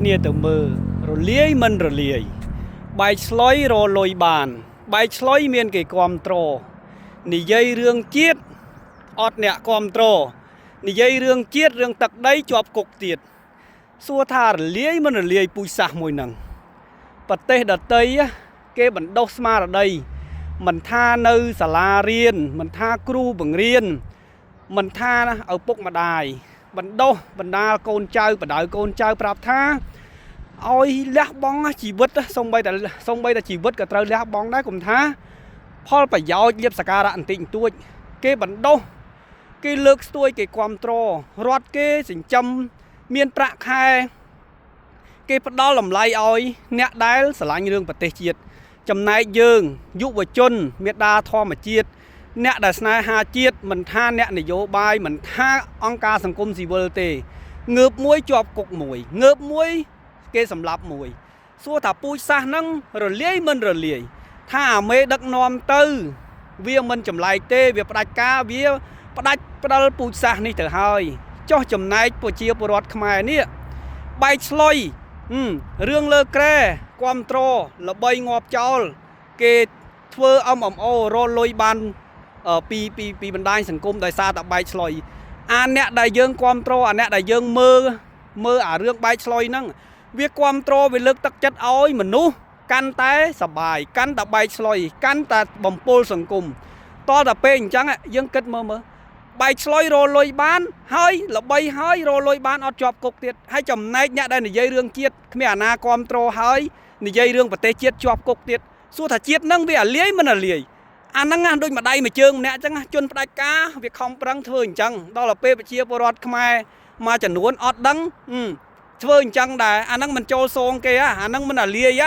គ្នាទៅមើលរលាយមិនរលាយបែកឆ្លុយរលុយបានបែកឆ្លុយមានគេគ្រប់ត្រនិយាយរឿងជាតិអត់អ្នកគ្រប់ត្រនិយាយរឿងជាតិរឿងទឹកដីជាប់គុកទៀតសួរថារលាយមិនរលាយពូជសាសន៍មួយហ្នឹងប្រទេសដតីគេបណ្ដុះស្មារតីមិនថានៅសាលារៀនមិនថាគ្រូបង្រៀនមិនថាឪពុកម្ដាយបណ្ដុះបណ្ដាលកូនចៅបដៅកូនចៅប្រាប់ថាឲ្យលះបង់ជីវិតសំបីតែជីវិតក៏ត្រូវលះបង់ដែរគុំថាផលប្រយោជន៍លៀបសការៈបន្តិចបន្តួចគេបណ្ដុះគេលើកស្ទួយគេគ្រប់ត្ររដ្ឋគេចិញ្ចឹមមានប្រាក់ខែគេផ្ដល់តម្លៃឲ្យអ្នកដែលស្រឡាញ់រឿងប្រទេសជាតិចំណែកយើងយុវជនមេដាធម្មជាតិអ្នកដែលស្នេហាជាតិមិនថាអ្នកនយោបាយមិនថាអង្គការសង្គមស៊ីវិលទេងើបមួយជាប់គុកមួយងើបមួយគេសម្លាប់មួយសួរថាពូជសាសន៍ហ្នឹងរលាយមិនរលាយថាអាមេដឹកនាំទៅវាមិនចម្លែកទេវាផ្ដាច់ការវាផ្ដាច់ផ្ដាល់ពូជសាសន៍នេះទៅហើយចុះចំណែកប្រជាពលរដ្ឋខ្មែរនេះបែកឆ្លុយរឿងលើក្រែគ្រប់ត្រល្បីងាប់ចោលគេធ្វើអូរលុយបានពីបណ្ដាញសង្គមដោយសារតែបែកឆ្លុយអាអ្នកដែលយើងគ្រប់ត្រអាអ្នកដែលយើងមើលអារឿងបែកឆ្លុយហ្នឹងវាគ្រប់ត្រវាលើកទឹកចិត្តឲ្យមនុស្សកាន់តែសបាយកាន់តែបែកឆ្លុយកាន់តែបំពុលសង្គមតើតែពេលអញ្ចឹងយើងគិតមើលបែកឆ្លុយរលុយបានហើយល្បីហើយរលុយបានអត់ជាប់គុកទៀតហើយចំណែកអ្នកដែលនិយាយរឿងជាតិគ្មានអាណាគ្រប់ត្រហើយនិយាយរឿងប្រទេសជាតិជាប់គុកទៀតសួរថាជាតិហ្នឹងវាអាលាយមិនអាលាយអាហ្នឹងដូចម្ដាយមួយជើងម្នាក់អញ្ចឹងជនផ្ដាច់ការវាខំប្រឹងធ្វើអញ្ចឹងដល់ទៅពេលប្រជាពលរដ្ឋខ្មែរមួយចំនួនអត់ដឹងធ្វើអញ្ចឹងដែរអាហ្នឹងមិនចូលសងគេអាហ្នឹងមិនអាលាយ